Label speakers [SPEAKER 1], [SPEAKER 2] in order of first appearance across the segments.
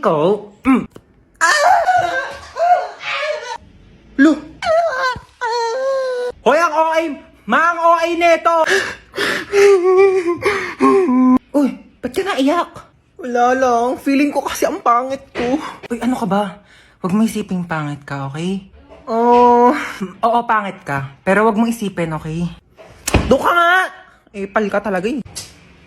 [SPEAKER 1] ko. Lo! Hoy, ang OA! Mang OA neto! Uy, ba't ka naiyak?
[SPEAKER 2] Wala lang. Feeling ko kasi ang pangit ko.
[SPEAKER 1] Uy, ano ka ba? Huwag mo isipin pangit ka, okay?
[SPEAKER 2] Oh,
[SPEAKER 1] Oo, pangit ka. Pero wag mo isipin, okay?
[SPEAKER 2] doon ka nga. Pal ka talaga eh.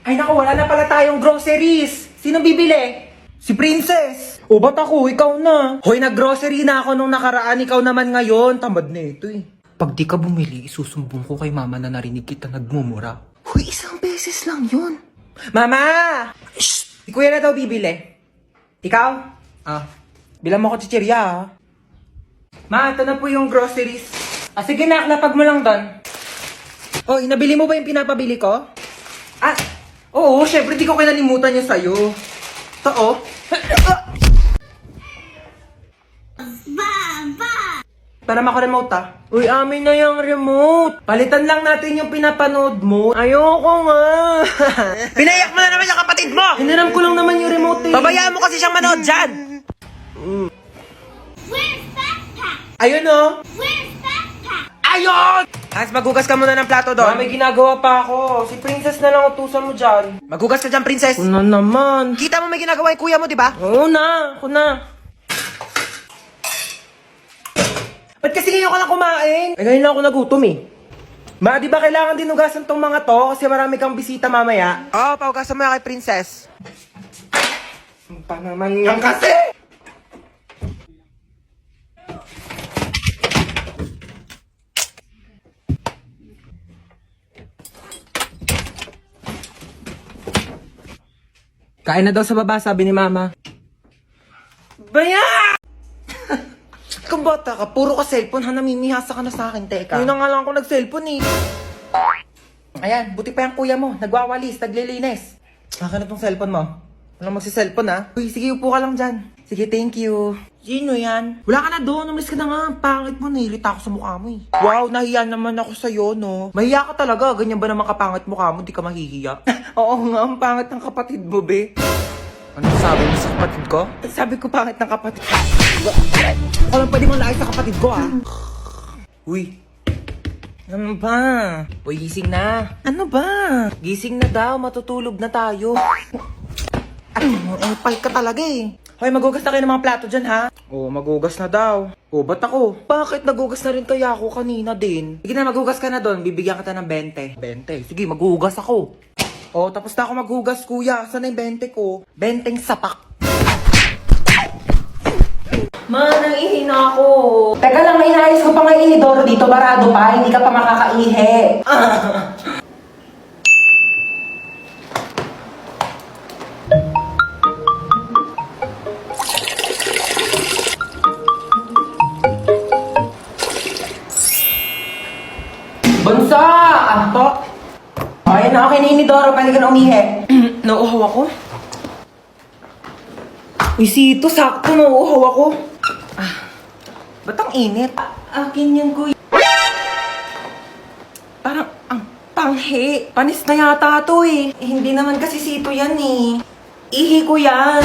[SPEAKER 1] Ay naku, wala na pala tayong groceries. Sino bibili?
[SPEAKER 2] Si Princess.
[SPEAKER 1] O ba't ako? Ikaw na.
[SPEAKER 2] Hoy, nag-grocery na ako nung nakaraan. Ikaw naman ngayon. Tamad na ito eh.
[SPEAKER 1] Pag di ka bumili, isusumbong ko kay mama na narinig kita nagmumura.
[SPEAKER 2] Hoy, isang beses lang yun.
[SPEAKER 1] Mama! Shh! Si kuya na daw bibili. Ikaw? Bilang mo ko chichirya, ha? Ma, ito na po yung groceries. Sige na, lapag mo lang doon.
[SPEAKER 2] Hoy, nabili mo ba yung pinapabili ko?
[SPEAKER 1] Oo, syempre di ko kinalimutan yung sa'yo. Ito, oh. Para mako-remote,
[SPEAKER 2] Uy, amin na yung remote.
[SPEAKER 1] Palitan lang natin yung pinapanood mo.
[SPEAKER 2] Ayoko nga.
[SPEAKER 3] Pinayak mo na naman yung kapatid mo!
[SPEAKER 1] Hiniram ko lang naman yung remote, eh.
[SPEAKER 3] Babayaan mo kasi siyang manood dyan!
[SPEAKER 2] Ayun oh.
[SPEAKER 3] Ayun! Hans, maghugas ka muna ng plato
[SPEAKER 1] Ma,
[SPEAKER 3] doon.
[SPEAKER 1] may ginagawa pa ako. Si Princess na lang utusan mo dyan.
[SPEAKER 3] Maghugas ka dyan, princess.
[SPEAKER 2] Ano naman?
[SPEAKER 3] Kita mo may ginagawa yung kuya mo, di ba?
[SPEAKER 1] Oo na, ako na. Ba't kasi ngayon ka lang kumain?
[SPEAKER 2] Ngayon lang ako nagutom eh.
[SPEAKER 1] Ma, di ba kailangan dinugasan tong mga to? Kasi marami kang bisita mamaya.
[SPEAKER 3] Oo, pahugasan mo yan kay princess.
[SPEAKER 1] Pa naman yan kasi!
[SPEAKER 2] Kain na daw sa baba, sabi ni Mama.
[SPEAKER 1] Baya!
[SPEAKER 2] Kung bata ka, puro ka cellphone ha, namimihasa ka na sa akin, teka.
[SPEAKER 1] Ngayon na nga lang ako nag-cellphone eh.
[SPEAKER 2] Ayan, buti pa yung kuya mo, nagwawalis, naglilinis. Akin na tong cellphone mo. Walang magsi-cellphone ha.
[SPEAKER 1] Uy, sige, upo ka lang dyan.
[SPEAKER 2] Sige, thank you.
[SPEAKER 1] Sino yan?
[SPEAKER 2] Wala ka na doon, umalis ka na nga. Pangit mo, nahilita ako sa mukha mo eh.
[SPEAKER 1] Wow, nahiya naman ako sa'yo, no? Mahiya ka talaga. Ganyan ba naman kapangit mukha mo? Di ka mahihiya?
[SPEAKER 2] Oo nga, ang pangit ng kapatid mo, be.
[SPEAKER 1] Ano sabi mo sa kapatid ko?
[SPEAKER 2] Sabi ko pangit ng kapatid ko. Ako lang pwede mong laayos sa kapatid ko ah.
[SPEAKER 1] Uy,
[SPEAKER 2] Ano ba?
[SPEAKER 1] uy, gising na.
[SPEAKER 2] Ano ba?
[SPEAKER 1] Gising na daw, matutulog na tayo.
[SPEAKER 2] Ang pal ka talaga eh.
[SPEAKER 1] Hoy, magugas na kayo ng mga plato dyan, ha?
[SPEAKER 2] Oo, magugas na daw.
[SPEAKER 1] O, ba't ako?
[SPEAKER 2] Bakit nagugas na rin kaya ako kanina din?
[SPEAKER 1] Sige na, magugas ka na doon. Bibigyan kita ng 20.
[SPEAKER 2] 20. Sige, maghugas ako.
[SPEAKER 1] O, tapos na ako maghugas, kuya. Saan na yung 20 ko?
[SPEAKER 2] 20 sapak.
[SPEAKER 1] Ma, nang-ihi na ako. Teka lang, inaayos ko pa nga inidoro dito. Barado pa, hindi ka pa makakaihi. Bunso! Po? Ayun na, okay na inidoro. Pwede ka na umihi.
[SPEAKER 2] Nauuhaw ako?
[SPEAKER 1] Uy, Sito, sakto, nauuhaw ako.
[SPEAKER 2] Ba't ang init?
[SPEAKER 1] Akin yan, kuya.
[SPEAKER 2] Parang ang panghi.
[SPEAKER 1] Panis na yata to eh. Hindi naman kasi Sito yan eh. Ihi ko yan.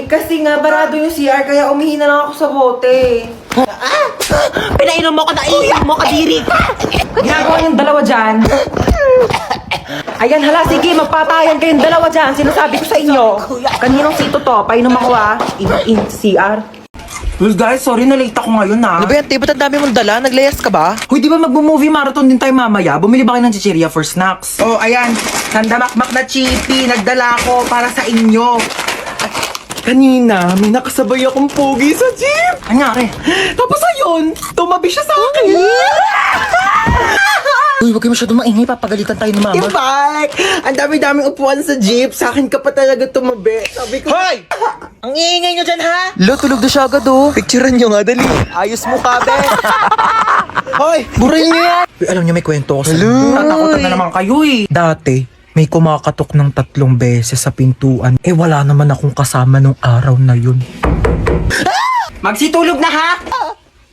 [SPEAKER 1] Kasi nga, barado yung CR, kaya umihi na lang ako sa bote.
[SPEAKER 3] Pinainom mo ko na iiyak mo, kadiri!
[SPEAKER 1] Ginagawa yung dalawa dyan. Ayan, hala, sige, magpatayan kayong dalawa dyan. Sinasabi ko sa inyo. Kaninong Sito to? Painom ako ah. In CR.
[SPEAKER 2] Well guys, sorry na late ako ngayon
[SPEAKER 3] Ano ba yan, Te? Ba't ang dami mong dala? Naglayas ka ba?
[SPEAKER 2] Hoy, di ba magbo-movie marathon din tayo mamaya? Bumili ba kayo ng chichirya for snacks?
[SPEAKER 1] Oh, ayan. Sandamakmak na chippy. Nagdala ko para sa inyo.
[SPEAKER 2] Kanina, may nakasabay akong pogi sa jeep.
[SPEAKER 1] Anyari?
[SPEAKER 2] Tapos ayun, tumabi siya sa akin.
[SPEAKER 1] Uy, huwag kayo masyadong maingay. Papagalitan tayo ni mama.
[SPEAKER 2] Yung bike! Ang dami-daming upuan sa jeep. Sa akin ka pa talaga tumabi. Sabi ko,
[SPEAKER 3] Hoy! Ang iingay nyo dyan, ha?
[SPEAKER 2] Lo, tulog na siya agad oh.
[SPEAKER 3] Picturean nyo nga, dali. Ayos mo ka, be.
[SPEAKER 2] Hoy, burayin niyo yan.
[SPEAKER 1] Uy, alam niyo may kwento ako sa
[SPEAKER 2] Hello.
[SPEAKER 1] Natakotan na naman kayo eh.
[SPEAKER 2] Dati, may kumakatok ng 3 beses sa pintuan. Wala naman akong kasama nung araw na yun.
[SPEAKER 1] Magsitulog na ha?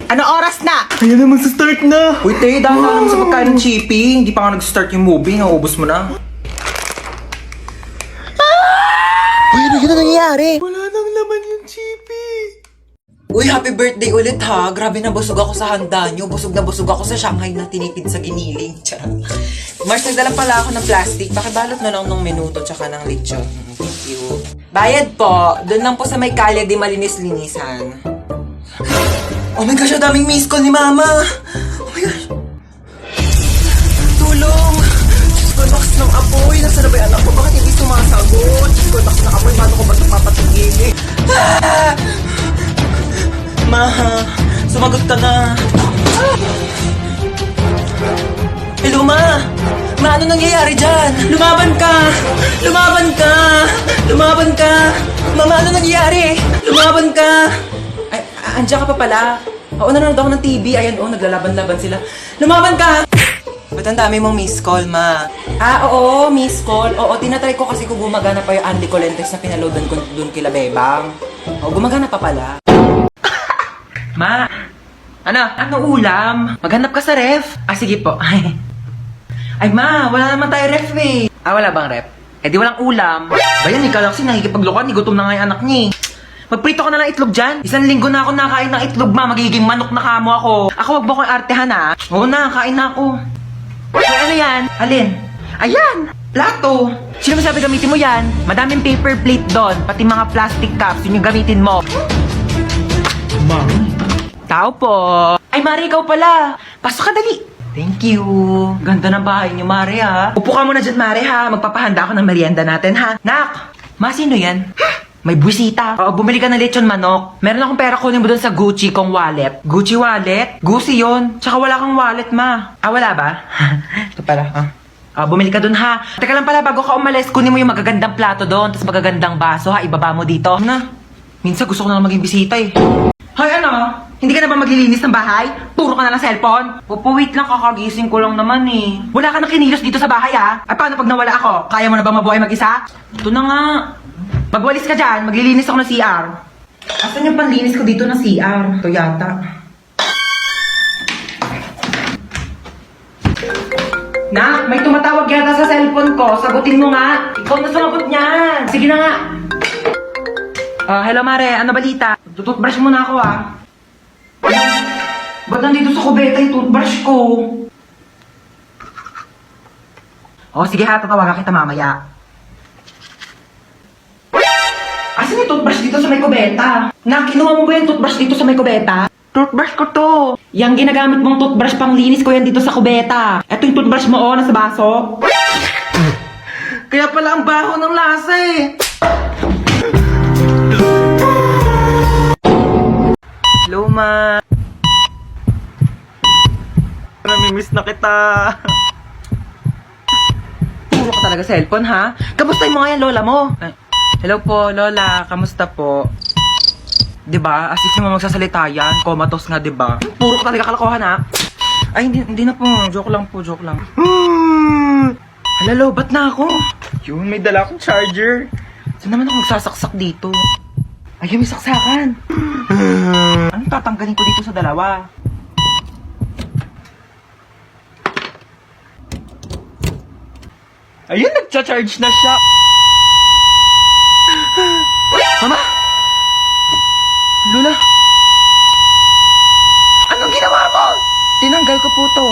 [SPEAKER 1] Ano oras na?
[SPEAKER 2] Ayan naman sa start na.
[SPEAKER 1] Uy, te, dahil alam sa pagkain ng chippy. Hindi pa nga nag-start yung movie. Naubos mo na.
[SPEAKER 3] Uy, ano yun ang nangyayari?
[SPEAKER 2] Wala nang laman Uy, happy birthday ulit ha. Grabe na busog ako sa handa nyo. Busog na busog ako sa Shanghai na tinipid sa giniling. Charot. Mars, nagdala pala ako ng plastic. Pakibalot na lang ng minuto tsaka ng lechon. Thank you. Bayad po. Doon lang po sa may kalye di malinis-linisan. Oh my gosh, ang daming miss call ni Mama. Oh my gosh. Tulong. Diyos ko, lakas ng apoy. Nasaan na ba yung anak ko? Bakit hindi sumasagot? Diyos ko, lakas ng apoy. Paano ko ba ito papatigilin? Ah! Ma, sumagot ka na. Hello, Ma. Ma, ano nangyayari dyan? Lumaban ka! Lumaban ka! Lumaban ka! Mama, ano nangyayari? Lumaban ka! Ay, andiyan ka pa pala. Oo, nanonood ako ng TV. Ayan, naglalaban-laban sila. Lumaban ka! Ba't ang dami mong miss call, Ma? Ah, oo, miss call. Oo, tinatry ko kasi kung gumagana pa yung Andy Colentes na pinaloadan ko dun kila Bebang. Oo, gumagana pa pala. Ma, ano ulam? Maghanap ka sa ref? Ah, sige po. Ay, Ma, wala naman tayo ref eh. Ah, wala bang ref? Eh, di walang ulam. Bayan, ikaw lang kasi nakikipaglokan. Gutom na nga yung anak niya. Magprito ka na lang itlog dyan. 1 linggo na ako nakain ng itlog, Ma. Magiging manok na kamo ako. Ako, wag mo akong artehan, ha? Oo na, kain na ako. Ay, ano yan? Alin? Ayan! Plato! Sino masabi gamitin mo yan? Madaming paper plate doon. Pati mga plastic cups. Yun yung gamitin mo. Ma. Tao po. Ay, Mari, ikaw pala. Pasok ka, dali. Thank you. Ganda ng bahay niyo, Mari, ha. Upo ka muna dyan, Mari, ha. Magpapahanda ako ng merienda natin, ha. Nak! Ma, sino yan? May buwisita. Oo, bumili ka ng lechon manok. Meron akong pera, kunin mo doon sa Gucci kong wallet. Gucci wallet? Gucci yun. Tsaka wala kang wallet, Ma. Ah, wala ba? Ito pala, bumili ka doon, ha. Teka lang pala, bago ka umalis, kunin mo yung magagandang plato doon, tapos magagandang baso, ha. Ibaba mo dito. Na, minsan gusto ko na lang maging bisita, eh. Hoy, ano? Hindi ka na ba maglilinis ng bahay? Puro ka na ng cellphone? Opo, wait lang, kakagising ko lang naman eh. Wala ka nang kinilos dito sa bahay ah. Ay, paano pag nawala ako? Kaya mo na ba mabuhay mag-isa? Ito na nga. Magwalis ka dyan, maglilinis ako ng CR. Asan yung panlinis ko dito ng CR? Ito yata. Nak, may tumatawag yata sa cellphone ko. Sagutin mo nga. Ikaw na sumagot niyan. Sige na nga. Hello Mare, ano balita? Tututbrush muna ako ah. Ba't nandito sa kubeta yung toothbrush ko? Sige ha, tatawagan kita mamaya. Asan yung toothbrush dito sa may kubeta? Kinuha mo ba yung toothbrush dito sa may kubeta? Toothbrush ko to. Yang ginagamit mong toothbrush pang linis ko yan dito sa kubeta. Ito yung toothbrush mo nasa baso. Kaya pala ang baho ng lasa eh. Hello, Ma. Namimiss na kita. Puro ka talaga cellphone, ha? Kamustahin mo nga yan, Lola mo? Hello po, Lola. Kamusta po? Diba? As if mo magsasalita yan. Comatose nga, diba? Puro ka talaga kalokohan, ha? Ay, hindi na po. Joke lang po, joke lang. Hala, Lo, ba't na ako? Yun, may dala akong charger. Saan naman ako magsasaksak dito? Ayun, may saksakan. Anong tatanggalin ko dito sa dalawa? Ayun, nagcha-charge na siya. Mama! Lola! Anong ginawa mo? Tinanggal ko po to.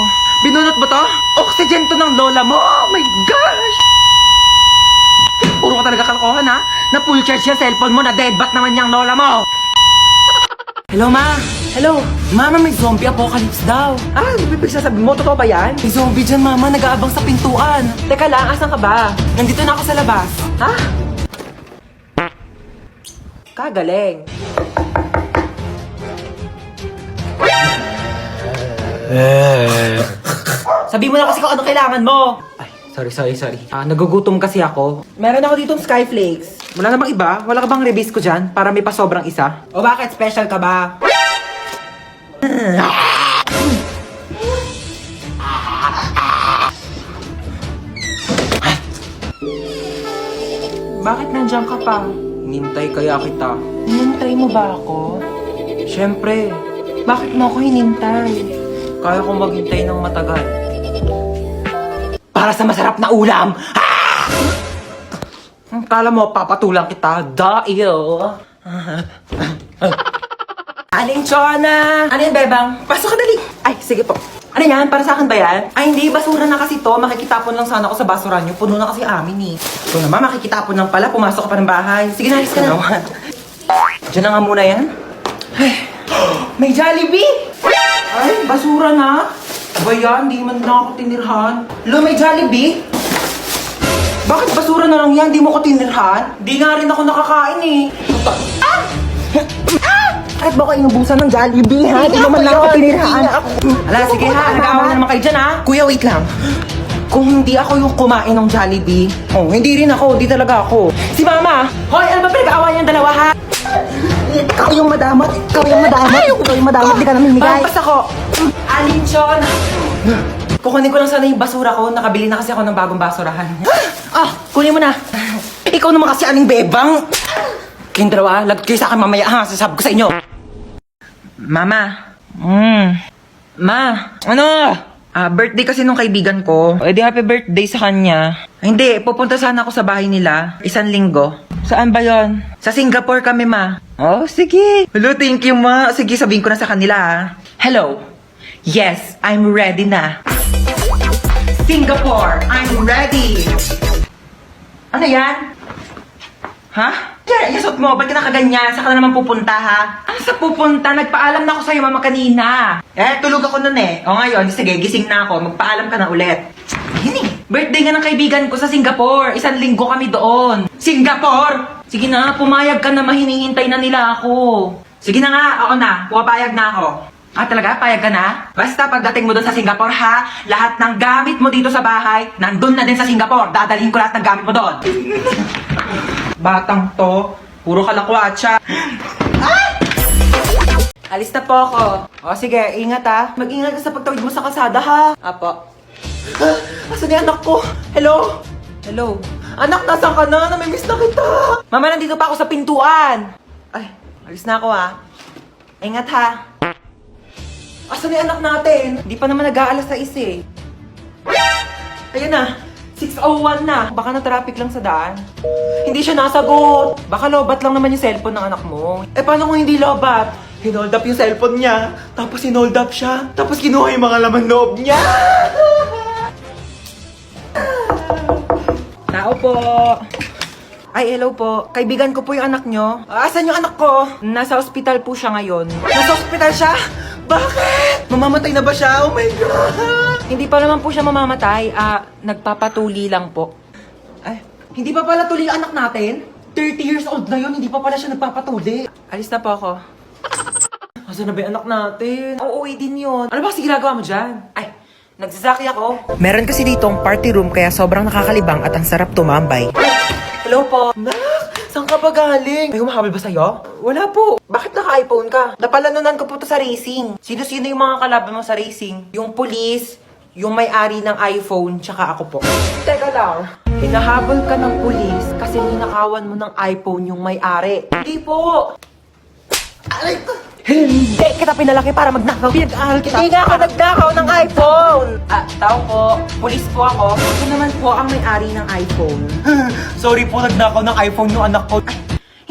[SPEAKER 2] Binunot mo to? Oxygen to ng lola mo. Oh my gosh! Puro ka talaga kalokohan ha? Na full charge yung cellphone mo, na dead bat naman yung lola mo. Hello, Ma. Hello. Mama, may zombie apocalypse daw. Ibig sasabihin mo, totoo ba yan? May zombie dyan, Mama. Nag-aabang sa pintuan. Teka lang, asan ka ba? Nandito na ako sa labas. Ha? Kagaling. Sabi mo na kasi kung ano kailangan mo. Ay, sorry. Nagugutom kasi ako. Meron ako ditong Skyflakes. Wala namang iba? Wala ka bang rebis ko dyan? Para may pasobrang isa? O bakit? Special ka ba? Bakit nandiyan ka pa? Hinintay kaya kita. Hinintay mo ba ako? Siyempre. Bakit mo ako hinintay? Kaya kong maghintay ng matagal. Para sa masarap na ulam! Kala mo, papatulang kita. Dahil... Aling Chona! Ano yan, Bebang? Pasok ka dali! Ay, sige po. Ano yan? Para sa akin ba yan? Ay, hindi. Basura na kasi to. Makikitapon lang sana ako sa basura nyo. Puno na kasi amin eh. Ito naman, makikitapon lang pala. Pumasok ka pa ng bahay. Sige na, alis ka na. Diyan na nga muna yan. Ay, may Jollibee! Ay, basura na. Ba yan? Di man na ako tinirhan. Lo, may Jollibee? Bakit basura na lang yan? Di mo ko tinirhan? Di nga rin ako nakakain eh.
[SPEAKER 3] Bakit ba ko inubusan ng Jollibee, ha? Di naman lang ako tinirhaan.
[SPEAKER 2] Ala, sige ha. Nag-aawa na naman kayo dyan ha. Kuya, wait lang. Kung hindi ako yung kumain ng Jollibee, hindi rin ako. Di talaga ako. Si Mama! Hoy, ano ba pinag-aawa niyang dalawa ha?
[SPEAKER 3] Ikaw yung madamot. Ikaw yung madamot. Ikaw yung madamot. Di ka namimigay.
[SPEAKER 2] Pampas ako. Alinchon! Kukunin ko lang sana yung basura ko. Nakabili na kasi ako ng bagong basurahan. Kunin mo na. Ikaw naman kasi aling bebang. Kayong dalawa, lagot kayo sa akin mamaya ha. Sasabi ko sa inyo. Mama. Ma. Ano? Birthday kasi nung kaibigan ko. Eh di happy birthday sa kanya. Hindi, pupunta sana ako sa bahay nila. 1 linggo. Saan ba yon? Sa Singapore kami, ma. Oh, sige. Hello, thank you, ma. Sige, sabihin ko na sa kanila, ha. Hello. Yes, I'm ready na. Singapore, I'm ready. Ano yan? Ha? Yan, yasot mo. Ba't ka nakaganyan? Saan ka na naman pupunta, ha? Ano sa pupunta? Nagpaalam na ako sa'yo, mama, kanina. Tulog ako nun eh. O ngayon, sige, gising na ako. Magpaalam ka na ulit. Hini. Birthday nga ng kaibigan ko sa Singapore. 1 linggo kami doon. Singapore! Sige na, pumayag ka na. Hinihintay na nila ako. Sige na nga, ako na. Pumapayag na ako. Talaga? Payag ka na? Basta pagdating mo doon sa Singapore, ha? Lahat ng gamit mo dito sa bahay, nandun na din sa Singapore. Dadalhin ko lahat ng gamit mo doon. Batang to. Puro kalakwatsa. Alis na po ako. O sige, ingat ha. Mag-ingat ka sa pagtawid mo sa kalsada ha. Apo. Asan yung anak ko? Hello? Hello? Anak, nasan ka na? Namimiss na kita. Mama, nandito pa ako sa pintuan. Ay, alis na ako ha. Ingat ha. Asan yung anak natin? Hindi pa naman nag-aalas sa eh. Ayan na. 6:01 na. Baka na-traffic lang sa daan. Hindi siya nasagot. Baka lobat lang naman yung cellphone ng anak mo. Paano kung hindi lobat? Hinold up yung cellphone niya. Tapos hinold up siya. Tapos kinuha yung mga laman loob niya. Tao po. Ay, hello po. Kaibigan ko po yung anak nyo. Asan yung anak ko? Nasa ospital po siya ngayon. Nasa ospital siya? Bakit? Mamamatay na ba siya? Oh my God! Hindi pa naman po siya mamamatay. Nagpapatuli lang po. Ay, hindi pa pala tuli ang anak natin? 30 years old na yun, hindi pa pala siya nagpapatuli. Alis na po ako. Asan na ba yung anak natin? Uuwi din yun. Ano ba kasi ginagawa mo dyan? Ay, nagsasaki ako. Meron kasi ditong party room kaya sobrang nakakalibang at ang sarap tumambay. Hello po. Nak, saan ka ba galing? May humahabol ba sa'yo? Wala po. Bakit naka-iPhone ka? Napalanunan ko po to sa racing. Sino-sino yung mga kalaban mo sa racing? Yung police, yung may-ari ng iPhone, tsaka ako po. Teka lang. Hinahabol ka ng police kasi ninakawan mo ng iPhone yung may-ari. Hindi po. Aray ko. Hindi kita pinalaki para magnakaw. Pinag-aaral kita. Hindi nga ako nagnakaw ng iPhone. Tao po. Police po ako. Ito naman po ang may-ari ng iPhone. Sorry po, nagnakaw ng iPhone yung anak ko. Ay,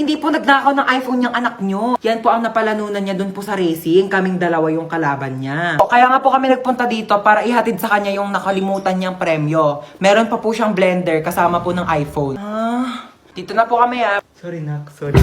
[SPEAKER 2] hindi po nagnakaw ng iPhone yung anak nyo. Yan po ang napalanunan niya dun po sa racing. Kaming dalawa yung kalaban niya. Kaya nga po kami nagpunta dito para ihatid sa kanya yung nakalimutan niyang premyo. Meron pa po siyang blender kasama po ng iPhone. Dito na po kami Sorry, Nak. Sorry.